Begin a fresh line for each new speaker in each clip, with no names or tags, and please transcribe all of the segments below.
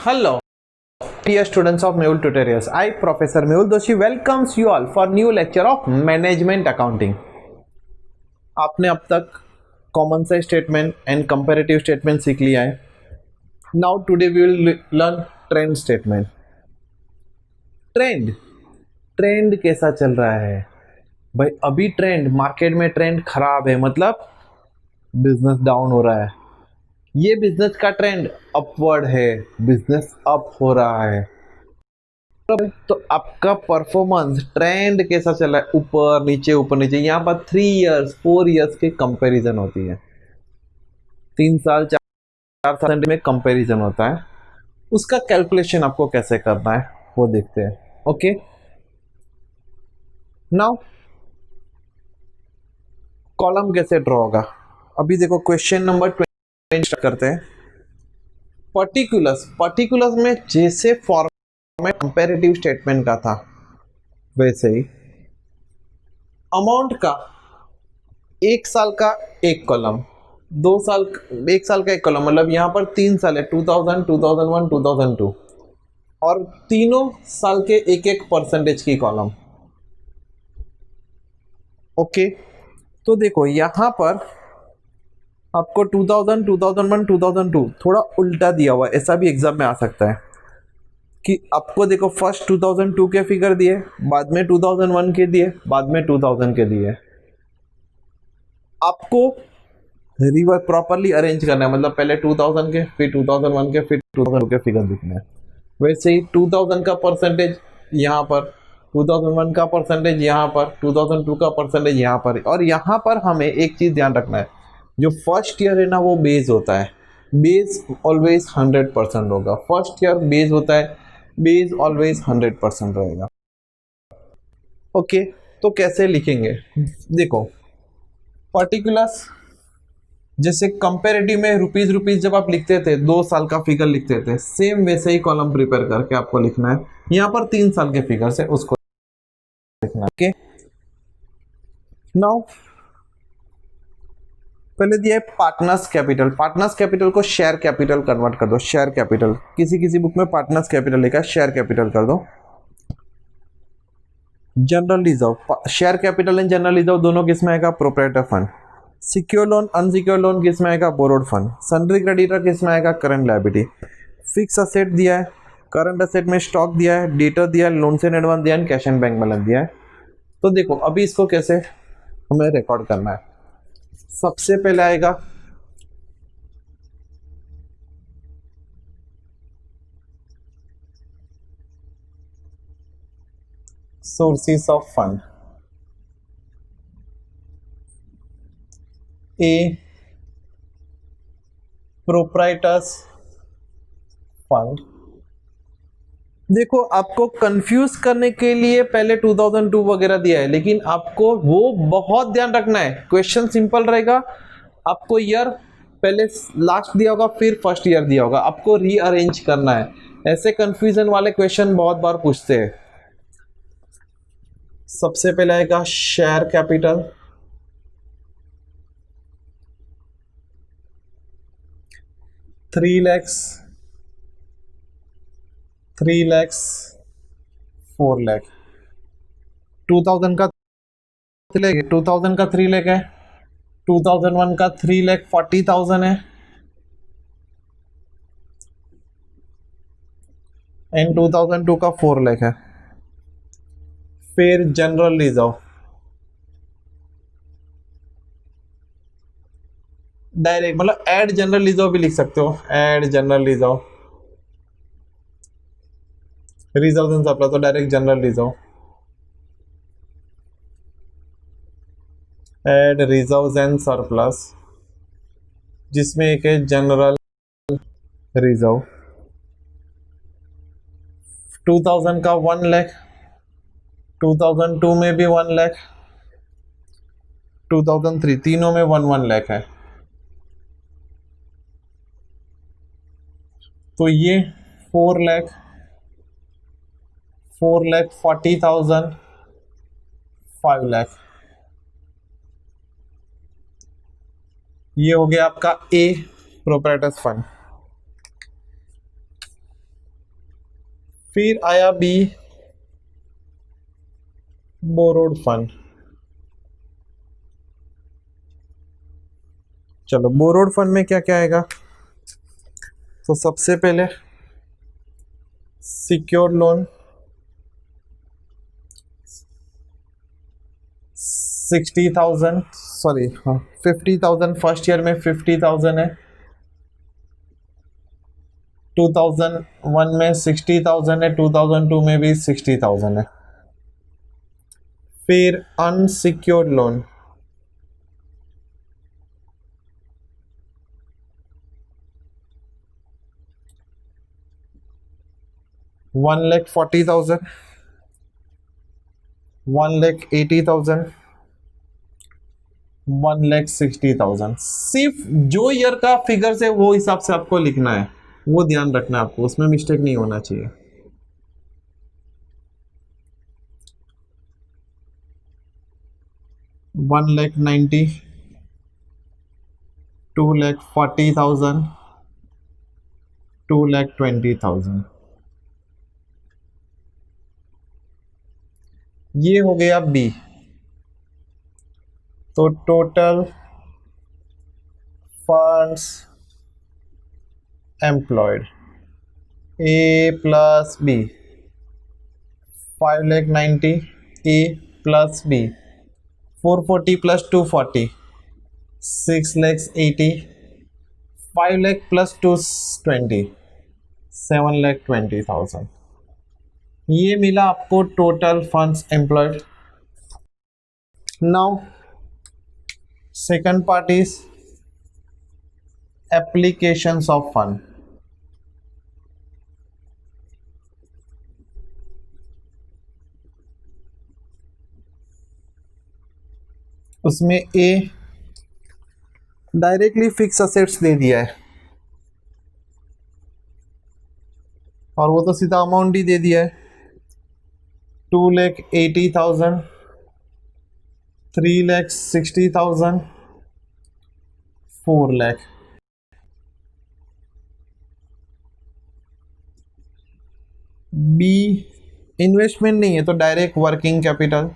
Hello, dear students of Mehul Tutorials. I, Professor Mehul Doshi, welcomes you all for new lecture of Management Accounting. आपने अब तक common size statement and comparative statement सीख लिया है. Now today we will learn trend statement. Trend कैसा चल रहा है भाई? अभी ट्रेंड मार्केट में ट्रेंड खराब है, मतलब बिजनेस डाउन हो रहा है. ये बिजनेस का ट्रेंड अपवर्ड है, बिजनेस अप हो रहा है. तो आपका परफॉर्मेंस ट्रेंड कैसा चला है? ऊपर नीचे. यहाँ पर 3 इयर्स 4 इयर्स के कंपैरिजन होती है. 3 साल 4 साल में कंपैरिजन होता है. उसका कैलकुलेशन आपको कैसे करना है वो देखते हैं. ओके, नाउ कॉलम कैसे ड्रॉ होगा? अभी देखो क्वेश्चन नंबर 20 करते हैं. पर्टिकुलर्स में जैसे फॉर्मेट कंपैरेटिव स्टेटमेंट का था वैसे ही अमाउंट का 1 साल का एक कॉलम, 2 साल 1 साल का एक कॉलम, मतलब यहाँ पर 3 साल है 2000, 2001, 2002 और तीनों साल के एक परसेंटेज की कॉलम. ओके, तो देखो यहाँ पर आपको 2000, 2001, 2002 थोड़ा उल्टा दिया हुआ है. ऐसा भी एग्जाम में आ सकता है कि आपको देखो फर्स्ट 2002 के फिगर दिए, बाद में 2001 के दिए, बाद में 2000 के दिए. आपको रिवर्स प्रॉपरली अरेंज करना है, मतलब पहले 2000 के, फिर 2001 के, फिर 2002 के फिगर दिखने हैं. वैसे ही 2000 का परसेंटेज यहाँ पर, 2001 का परसेंटेज यहाँ पर, 2002 का परसेंटेज यहाँ पर. और यहाँ पर हमें एक चीज ध्यान रखना है, जो फर्स्ट ईयर है ना वो बेस होता है. बेस ऑलवेज 100% होगा. फर्स्ट ईयर बेस होता है, बेस ऑलवेज 100% रहेगा. ओके, तो कैसे लिखेंगे? देखो पर्टिकुलर्स जैसे कंपैरेटिव में रुपीज जब आप लिखते थे 2 साल का फिगर लिखते थे, सेम वैसे ही कॉलम प्रिपेयर करके आपको लिखना है. यहाँ पर 3 साल के फिगर से उसको लिखना है. ओके, नाउ पहले दिया है पार्टनर्स कैपिटल को शेयर कैपिटल कन्वर्ट कर दो. शेयर कैपिटल किसी बुक में पार्टनर्स कैपिटल लिखा है, शेयर कैपिटल कर दो. General reserve, share capital and general reserve दोनों किस में आएगा? Proprietor fund. Secure loan unsecure loan किस में आएगा? Borrowed fund. सन्ड्री क्रेडिटर किस में आएगा? Current liability. फिक्स असेट दिया है, करंट असेट में स्टॉक दिया है, डेटर दिया है, लोन एंड एडवांस दिया है, कैश एंड बैंक बैलेंस दिया है. तो देखो अभी इसको कैसे हमें रिकॉर्ड करना है. सबसे पहले आएगा sources of fund. A proprietors fund. देखो आपको कंफ्यूज करने के लिए पहले 2002 वगैरह दिया है, लेकिन आपको वो बहुत ध्यान रखना है. क्वेश्चन सिंपल रहेगा. आपको ईयर पहले लास्ट दिया होगा, फिर फर्स्ट ईयर दिया होगा, आपको रीअरेंज करना है. ऐसे कंफ्यूजन वाले क्वेश्चन बहुत बार पूछते हैं. सबसे पहले आएगा share capital. Three lakhs 4 lakh. 2000 का 3 लाख है. 2001 का 3,40,000 है एंड 2002 का 4 लाख है. फिर जनरल रिजर्व, डायरेक्ट मतलब ऐड जनरल रिजर्व भी लिख सकते हो. Add general reserve, reserve and surplus, तो direct general reserve. Add reserve and surplus, जिसमें एक है जनरल रिजर्व. 2000 का 1 लाख, 2002 में भी 1 लाख, 2003, तीनों में 1 लाख है. तो ये 4,40,000, 5 लाख. ये हो गया आपका ए प्रोप्राइटर्स फंड. फिर आया बी, बोरोड फंड। चलो बोरोड फंड में क्या क्या आएगा, तो सबसे पहले सिक्योर्ड लोन 60,000, सॉरी हाँ 50,000, फर्स्ट ईयर में 50,000 है, 2001 में 60,000 है, 2002 में भी 60,000 है। फिर अनसिक्योर्ड लोन 1,40,000, 1,80,000, 1,60,000। सिर्फ जो ईयर का फिगर है वो हिसाब से आपको लिखना है, वो ध्यान रखना है आपको, उसमें मिस्टेक नहीं होना चाहिए। वन लैख 90, 2,40,000, 2,20,000। ये हो गया बी। तो total funds employed A plus B 5,90,000 A plus B 440 plus 240 6,80,000 5 lakh plus 220 7,20,000। ये मिला आपको total funds employed. Now second part is applications of fund. उसमें ए डायरेक्टली फिक्स असेट्स दे दिया है और वो तो सीधा अमाउंट ही दे दिया है, 2,80,000, 3,60,000, 4 लाख। बी इन्वेस्टमेंट नहीं है तो डायरेक्ट वर्किंग कैपिटल।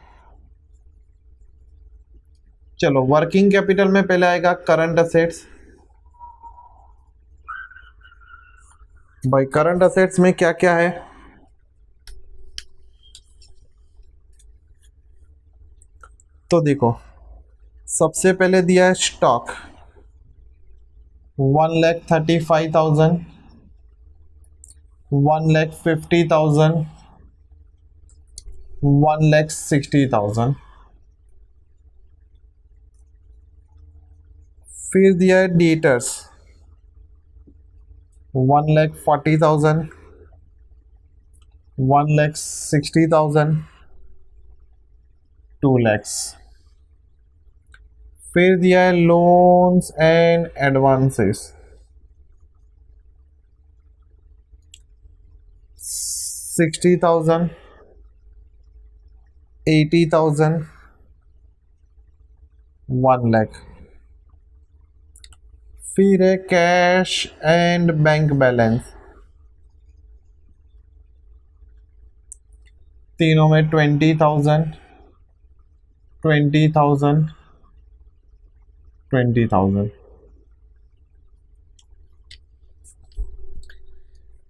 चलो वर्किंग कैपिटल में पहले आएगा करंट असेट्स। भाई करंट असेट्स में क्या क्या है, तो देखो सबसे पहले दिया है स्टॉक 1,35,000, 1,50,000, 1,60,000। फिर दिया है डेटर्स 1,40,000, 1,60,000, 2 lakhs। फिर दिया है लोन्स एंड एडवांसेस 60,000, 80,000, 1 lakh। फिर है कैश एंड बैंक बैलेंस, तीनों में 20,000, 20,000, 20,000।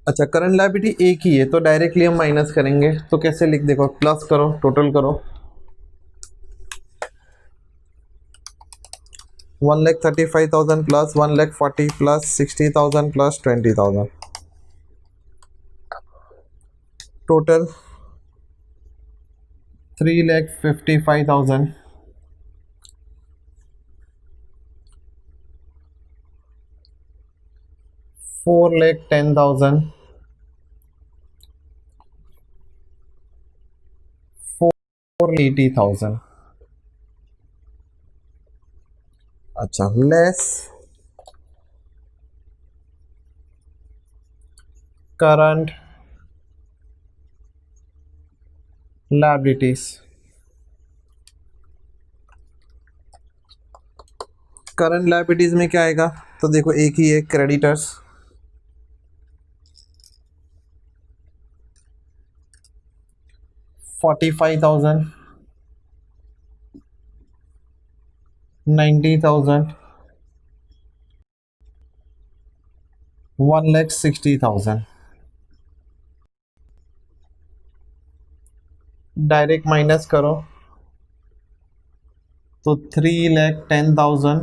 अच्छा करंट लायबिलिटी एक ही है तो डायरेक्टली हम माइनस करेंगे, तो कैसे लिख, देखो प्लस करो, टोटल करो 1,35,000 प्लस 1,40,000 प्लस 60,000 प्लस 20,000, टोटल 3,55,000। 4,10,000, 4,80,000। अच्छा less current liabilities. Current liabilities में क्या आएगा, तो देखो एक ही है क्रेडिटर्स 45,000, 90,000, 1,60,000। डायरेक्ट माइनस करो तो 3,10,000,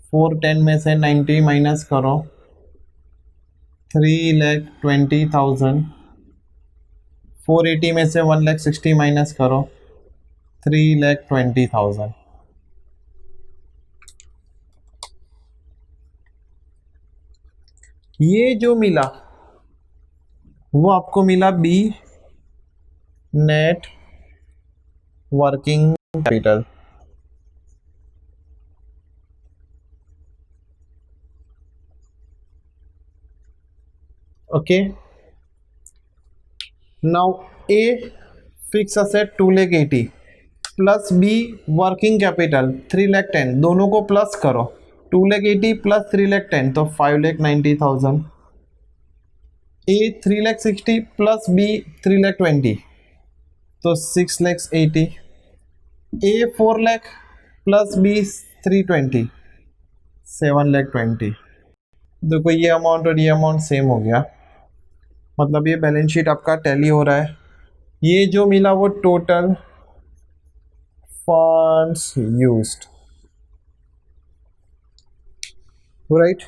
410 में से 90 माइनस करो 3,20,000, 480 में से 1,60,000 माइनस करो 3,20,000। ये जो मिला वो आपको मिला B net working capital. Okay, now A fix asset 2,80,000 plus B working capital 3,10,000, दोनों को प्लस करो 2,80,000 प्लस 3,10,000 तो 5,90,000। ए 3,60,000 प्लस बी 3,20,000 तो 6,80,000। ए 4,00,000 प्लस बी 320 7,20,000। देखो ये अमाउंट और ये अमाउंट सेम हो गया, मतलब ये बैलेंस शीट आपका टैली हो रहा है। ये जो मिला वो total funds used, right.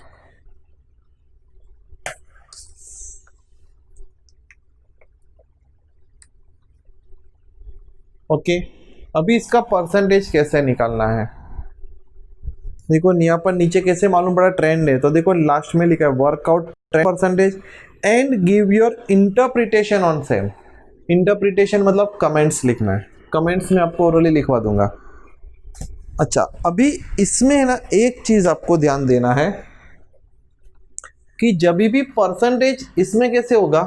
Okay, अभी इसका परसेंटेज कैसे निकालना है, देखो यहाँ पर नीचे कैसे मालूम पड़ा ट्रेंड है, तो देखो लास्ट में लिखा है workout trend percentage and give your interpretation on same. Interpretation मतलब कमेंट्स लिखना है, कमेंट्स में आपको ओरली लिखवा दूंगा। अच्छा, अभी इसमें है ना एक चीज आपको ध्यान देना है कि जब भी परसेंटेज इसमें कैसे होगा,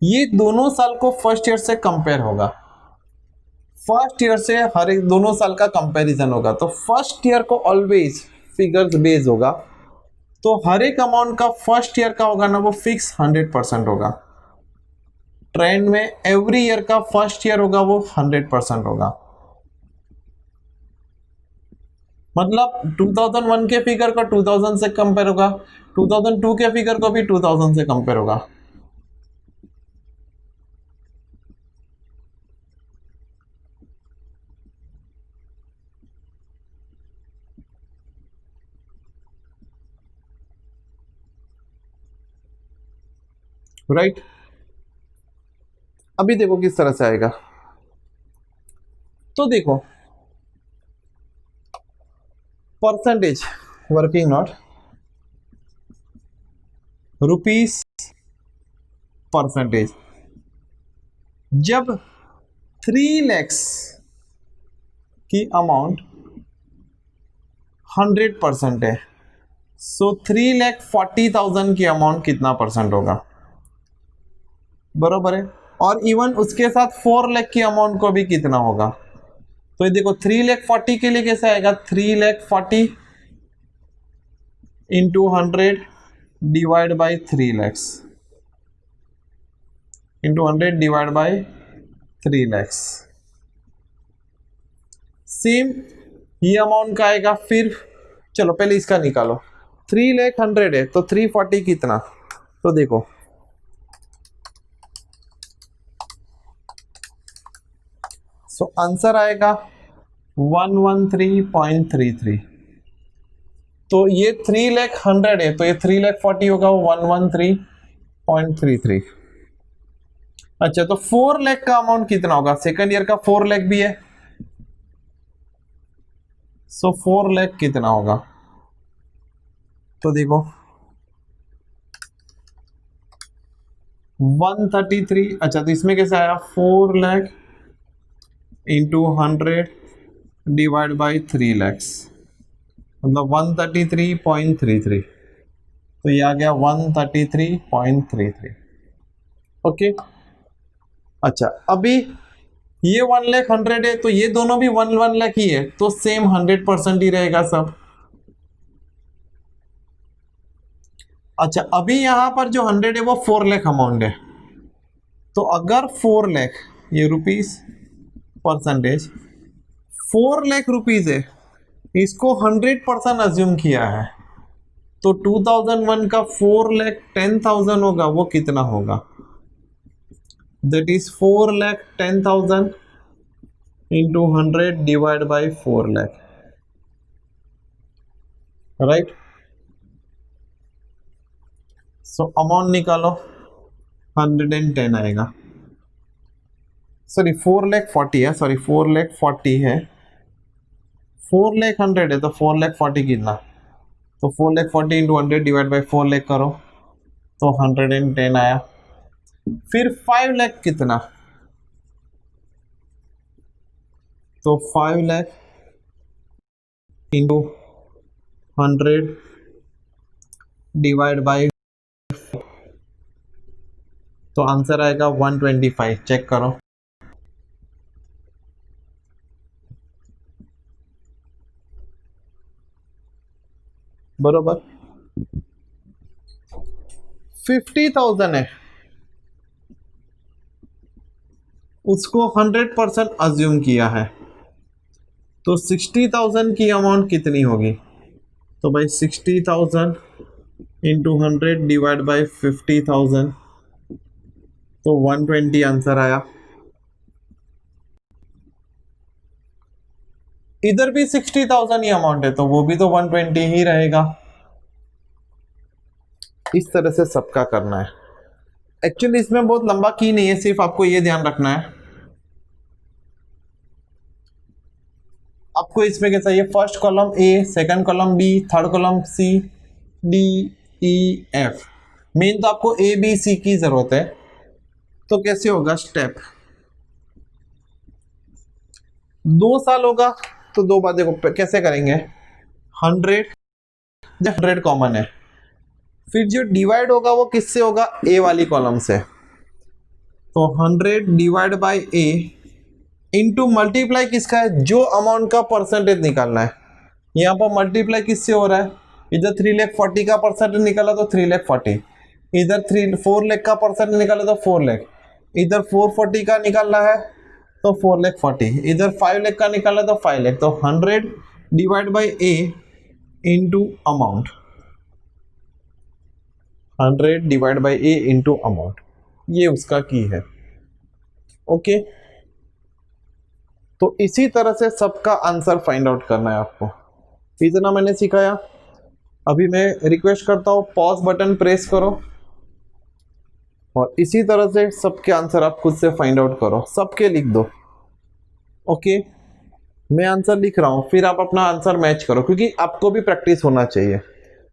ये दोनों साल को फर्स्ट ईयर से कंपेयर होगा, फर्स्ट ईयर से हर एक दोनों साल का कंपैरिजन होगा। तो फर्स्ट ईयर को ऑलवेज फिगर्स बेस होगा, तो हर एक अमाउंट का फर्स्ट ईयर का होगा ना वो फिक्स 100% होगा। ट्रेंड में एवरी ईयर का फर्स्ट ईयर होगा वो 100% होगा, मतलब 2001 के फिगर को 2000 से कंपेयर होगा, 2002 के फिगर को भी 2000 से कंपेयर होगा। राइट, अभी देखो किस तरह से आएगा, तो देखो percentage working note rupees percentage, जब 3 लाख की अमाउंट 100% है, सो 3,40,000 की अमाउंट कितना परसेंट होगा, बरोबर है। और इवन उसके साथ 4 लाख की अमाउंट को भी कितना होगा, तो ये देखो 3,40,000 के लिए कैसे आएगा, 3,40,000 into 100 divide by 3 lakh into 100 divide by 3 lakh. Same ये अमाउंट का आएगा, फिर चलो पहले इसका निकालो, 3,100,000 है तो 340 कितना, तो देखो सो आंसर आएगा 113.33। तो ये 3,100,000 है तो ये 3,40,000 होगा, 113.33। अच्छा, तो 4 लाख का अमाउंट कितना होगा, सेकंड ईयर का 4 लाख भी है, सो 4 लाख कितना होगा, तो देखो 133। अच्छा, तो इसमें कैसे आया, 4 lakh into 100 divide by 3 lakhs, मतलब 133.33, तो ये आ गया 133.33। ओके, अच्छा अभी ये 1,100,000 है तो ये दोनों भी 1,1,00,000 ही है, तो सेम 100% ही रहेगा सब। अच्छा, अभी यहां पर जो 100 है वो 4 लाख अमाउंट है, तो अगर 4 लाख, ये रुपीस परसेंटेज 4 लाख रुपीज है, इसको 100% अज्यूम किया है, तो 2001 का 4,10,000 होगा, वो कितना होगा? That is 4,10,000 into 100 divide by 4 lakh, right? So amount निकालो, 110 आएगा। सॉरी 4,40,000 है, सॉरी 4,40,000 है, 4,100,000 है, तो 4,40,000 कितना? तो 4,40,000 इंटू 100 डिवाइड बाई 4 लाख करो, तो 110 आया। फिर 5 लाख कितना? तो 5 लाख इंटू 100 डिवाइड बाई, तो आंसर आएगा 125। चेक करो। बरोबर। 50,000 है, उसको 100% अज्यूम किया है, तो 60,000 की अमाउंट कितनी होगी? तो भाई 60,000 इंटू 100 डिवाइड बाई 50,000, तो 120 आंसर आया। इधर भी 60,000 ही अमाउंट है, तो वो भी तो 120 ही रहेगा। इस तरह से सबका करना है। एक्चुअली इसमें बहुत लंबा की नहीं है, सिर्फ आपको ये ध्यान रखना है। आपको इसमें कैसा, ये first column A, second column B, third column C, D, E, F. Main तो आपको ए बी सी की जरूरत है। तो कैसे होगा स्टेप? 2 साल होगा तो दो बातें को कैसे करेंगे? 100 कॉमन है, फिर जो डिवाइड होगा वो किससे होगा? ए वाली कॉलम से। तो 100 divide by A into multiply किसका है? जो अमाउंट का परसेंटेज निकालना है। यहाँ पर मल्टीप्लाई किससे हो रहा है? इधर 3,40,000 का परसेंटेज निकाला तो 3,40,000, इधर 4 लाख का परसेंटेज निकाला तो 4 लाख, इधर 440 का निकालना है तो 4,40,000, इधर 5 लाख का निकाला तो 5 लाख। तो 100 divide by A into amount, 100 divide by A into amount, ये उसका की है। ओके, तो इसी तरह से सबका आंसर फाइंड आउट करना है आपको। इतना मैंने सिखाया। अभी मैं रिक्वेस्ट करता हूँ पॉज बटन प्रेस करो और इसी तरह से सबके आंसर आप खुद से फाइंड आउट करो, सबके लिख दो। ओके, मैं आंसर लिख रहा हूँ, फिर आप अपना आंसर मैच करो, क्योंकि आपको भी प्रैक्टिस होना चाहिए।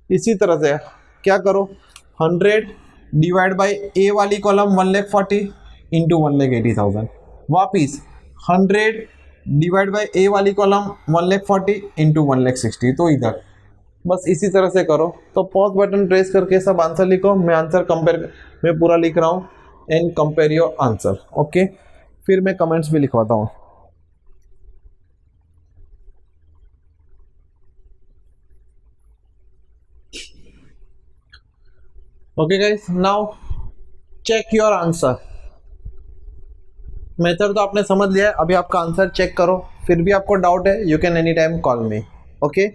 इसी तरह से क्या करो, 100 डिवाइड बाई ए वाली कॉलम 1,40,000 इंटू 1,80,000, वापिस 100 डिवाइड बाई ए वाली कॉलम 1,40,000 इंटू 1,60,000, तो इधर बस इसी तरह से करो। तो पॉज बटन प्रेस करके सब आंसर लिखो। मैं आंसर कंपेयर मैं पूरा लिख रहा हूँ and compare your answer. Okay, फिर मैं कमेंट्स भी लिखवाता हूँ। Okay guys, now check your answer. Method तो आपने समझ लिया है, अभी आपका आंसर चेक करो। फिर भी आपको डाउट है, you can any time call me. Okay,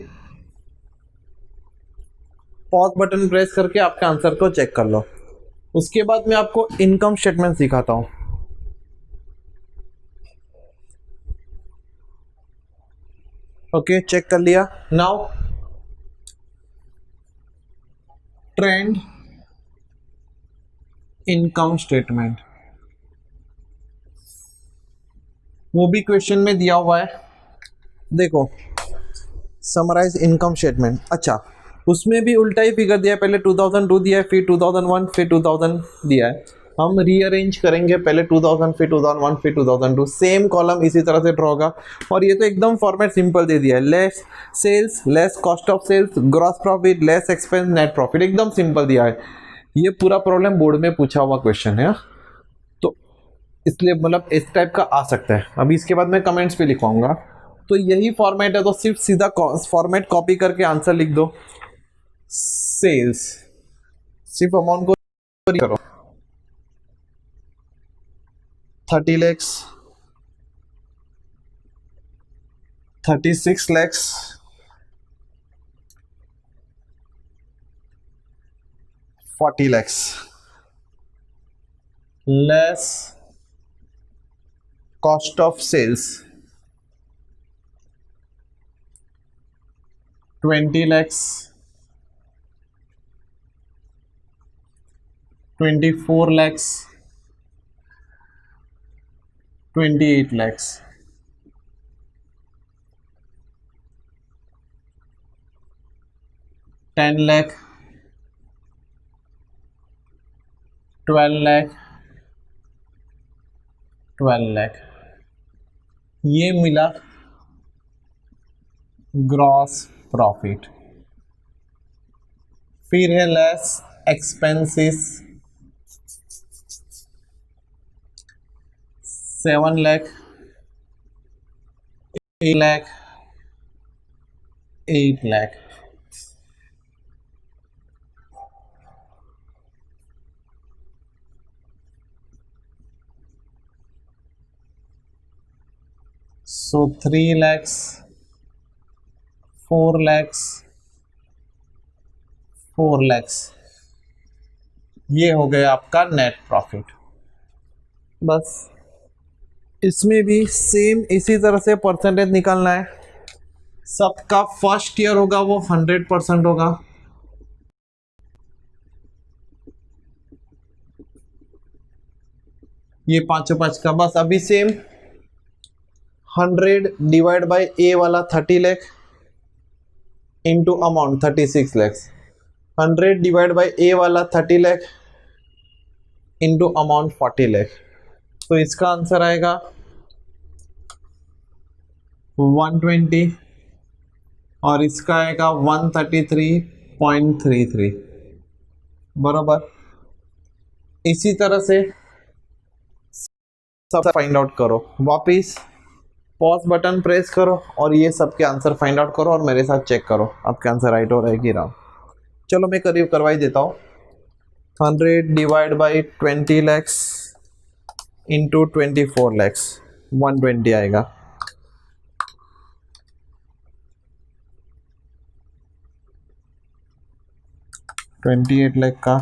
pause button press करके आपके आंसर को चेक कर लो। उसके बाद मैं आपको इनकम स्टेटमेंट सिखाता हूं। ओके, चेक कर लिया। नाउ ट्रेंड इनकम स्टेटमेंट, वो भी क्वेश्चन में दिया हुआ है। देखो, समराइज इनकम स्टेटमेंट। अच्छा, उसमें भी उल्टा ही फिगर दिया है। पहले 2002 दिया है, फिर 2001, फिर 2000 दिया है। हम रीअरेंज करेंगे, पहले 2000, फिर 2001, फिर 2002, सेम कॉलम इसी तरह से ड्रॉ होगा। और ये तो एकदम फॉर्मेट सिंपल दे दिया है, less sales, less cost of sales, gross profit, less expense, net profit, एकदम सिंपल दिया है। ये पूरा प्रॉब्लम बोर्ड में पूछा हुआ क्वेश्चन है, तो इसलिए मतलब इस टाइप का आ सकता है। अभी इसके बाद मैं कमेंट्स पे लिखवाऊंगा। तो यही फॉर्मेट है, तो सिर्फ सीधा फॉर्मेट कॉपी करके आंसर लिख दो। सेल्स, सिर्फ अमाउंट को करो, 30 lakhs, 36 lakhs, 40 lakhs, less cost of sales 20 lakhs, 24 lakhs, 28 lakhs, 10 lakh, 12 lakh, 12 lakh, ये मिला ग्रॉस प्रॉफिट। फिर है less expenses 7 lakh, 8 lakh, 8 lakh, so 3 lakhs, 4 lakhs, 4 lakhs, ये हो गया आपका नेट प्रॉफिट। बस इसमें भी सेम इसी तरह से परसेंटेज निकालना है। सबका फर्स्ट ईयर होगा वो 100% होगा। ये पांचों पांच का बस अभी सेम 100 डिवाइड बाय ए वाला 30 lakh into amount 36 lakhs, 100 divide by A वाला 30 लाख इंटू अमाउंट 40 लाख। तो इसका आंसर आएगा 120 और इसका आएगा 133.33 बराबर। इसी तरह से सब फाइंड आउट करो, वापिस पॉज बटन प्रेस करो और ये सबके आंसर फाइंड आउट करो और मेरे साथ चेक करो आपके आंसर राइट हो रहा है कि रॉन्ग। चलो मैं करीब करवा ही देता हूँ। 100 divide by 20 lakhs into 24 lakhs 120 आएगा। $28 लाख का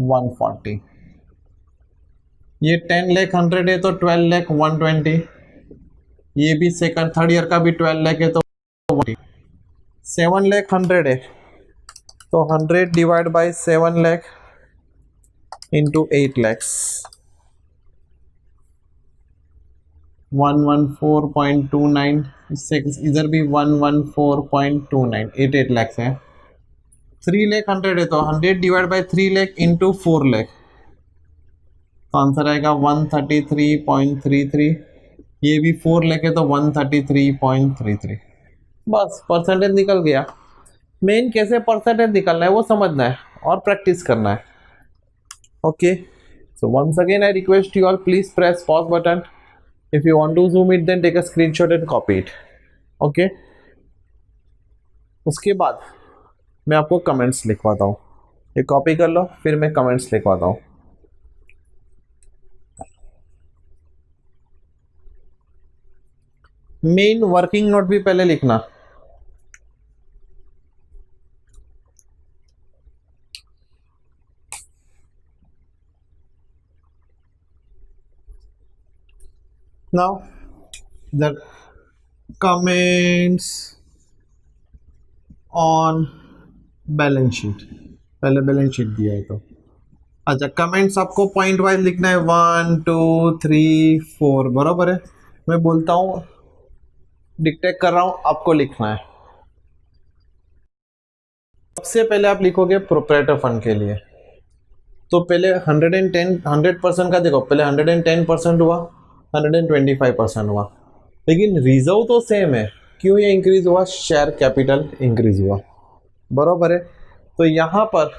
140, ये 10 लाख 100 है तो 12 लाख 120, ये भी सेकंड थर्ड ईयर का भी 12 लाख है तो 7 लाख 100 है तो 100 divide by 7 lakh into 8 lakhs 114.29, इससे इधर भी 114.29, 88 लैक्स है। 3 लाख 100 है तो 100 divide by 3 lakh into 4 lakh तो आंसर आएगा 133.33, ये भी 4 लाख है तो 133.33। बस परसेंटेज निकल गया। मेन कैसे परसेंटेज निकालना है वो समझना है और प्रैक्टिस करना है। Okay, so once again I request you all, please press pause button. If you want to zoom it, then take a screenshot and copy it. Okay, उसके बाद मैं आपको कमेंट्स लिखवाता हूँ, ये कॉपी कर लो फिर मैं कमेंट्स लिखवाता हूँ। मेन वर्किंग नोट भी पहले लिखना। Now the comments on balance sheet, पहले बैलेंस शीट दिया है तो अच्छा कमेंट्स आपको पॉइंट वाइज लिखना है 1 2 3 4 बराबर है। मैं बोलता हूँ डिक्टेट कर रहा हूँ, आपको लिखना है। सबसे पहले आप लिखोगे प्रोप्राइटर फंड के लिए तो पहले 100% का देखो, पहले 110% हुआ, 125% हुआ, लेकिन रिजर्व तो सेम है। क्यों ये इंक्रीज हुआ? शेयर कैपिटल इंक्रीज हुआ बराबर है। तो यहां पर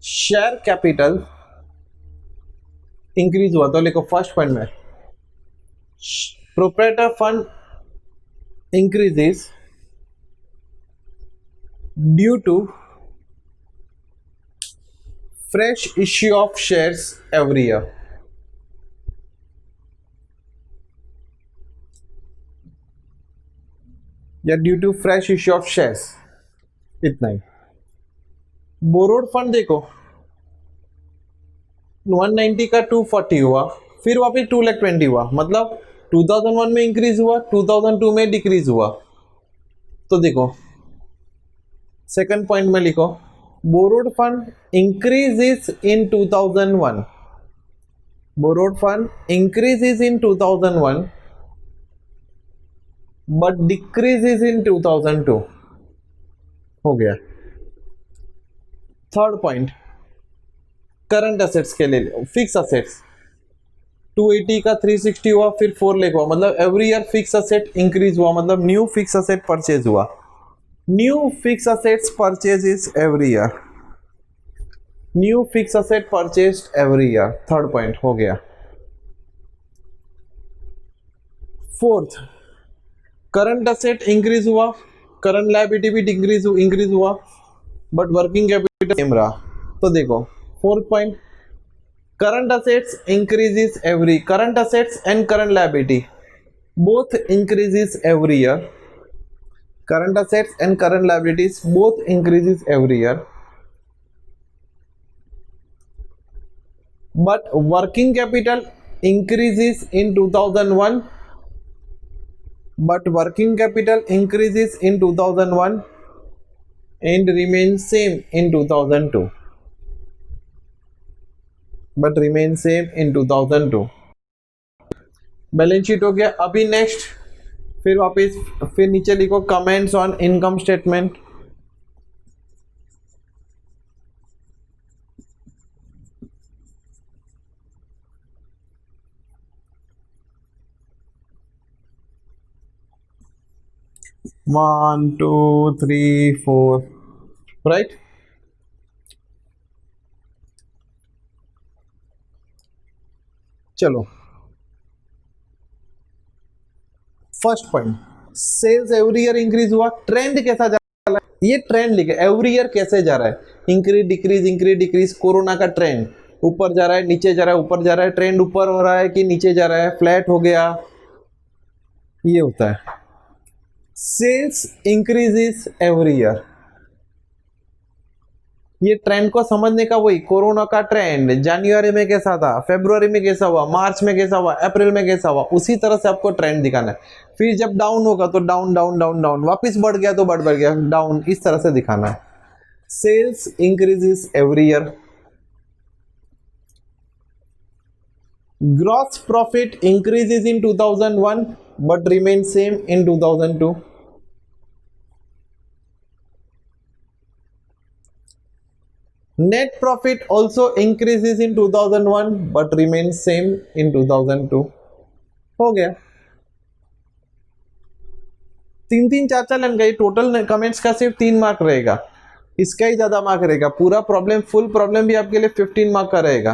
शेयर कैपिटल इंक्रीज हुआ तो लिखो फर्स्ट पॉइंट में proprietor fund increases due to fresh issue of shares every year. या due to fresh issue of shares, इतना ही। बोरोड फंड देखो 190 का 240 हुआ, फिर वापस 220 हुआ, मतलब 2001 में इंक्रीज हुआ, 2002 में डिक्रीज हुआ। तो देखो सेकंड पॉइंट में लिखो borrowed fund increases in 2001, borrowed fund increases in 2001 but decreases इन 2002, हो गया। थर्ड पॉइंट करंट असेट्स के लिए, फिक्स असेट्स 280 का 360 हुआ, फिर 4 लाख हुआ, मतलब every year fix asset increase हुआ, मतलब न्यू फिक्स असेट परचेज हुआ, new fix assets purchase every year, new fix asset purchase every year. Third point हो गया। फोर्थ करंट असेट इंक्रीज हुआ, करंट लायबिलिटी भी इंक्रीज हुआ, बट वर्किंग कैपिटल सेम रहा। तो देखो fourth point current assets increases current assets and current liability both increases every year, current assets and current liabilities both increases every year, but working capital increases in 2001, but working capital increases in 2001 and remains same in 2002, but remains same in 2002। Balance sheet हो गया। अभी next फिर वापस फिर नीचे लिखो comments on income statement. One two three four, right. चलो first point, sales every year increase हुआ, ट्रेंड कैसा जा रहा है, ये ट्रेंड लिखे एवरी ईयर कैसे जा रहा है, इंक्रीज डिक्रीज, कोरोना का ट्रेंड ऊपर जा रहा है नीचे जा रहा है, ऊपर जा रहा है, ट्रेंड ऊपर हो रहा है कि नीचे जा रहा है, फ्लैट हो गया, ये होता है। सेल्स इंक्रीजेस एवरी ईयर, ये ट्रेंड को समझने का वही कोरोना का ट्रेंड जनवरी में कैसा था, फरवरी में कैसा हुआ, मार्च में कैसा हुआ, अप्रैल में कैसा हुआ, उसी तरह से आपको ट्रेंड दिखाना है। फिर जब डाउन होगा तो डाउन डाउन डाउन डाउन, वापस बढ़ गया तो बढ़ गया डाउन, इस तरह से दिखाना है। Sales increases every year, gross profit increases in 2001 but remain same in 2002, net profit also increases in 2001 but remains same in 2002, हो गया। तीन चार लाइन का टोटल कमेंट्स का सिर्फ 3 मार्क रहेगा, इसका ही ज्यादा मार्क रहेगा। पूरा प्रॉब्लम फुल प्रॉब्लम भी आपके लिए 15 मार्क का रहेगा,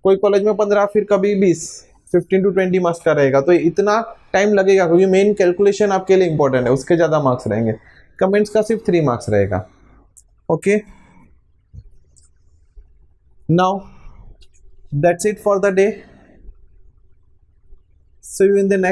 कोई कॉलेज में 15, फिर कभी 20, 15 to 20 मार्क्स का रहेगा। तो इतना टाइम लगेगा क्योंकि मेन कैलकुलेशन आपके लिए इंपॉर्टेंट है, उसके ज्यादा मार्क्स रहेंगे। कमेंट्स का सिर्फ 3 मार्क्स रहेगा। Okay, now that's it for the day. See you in the next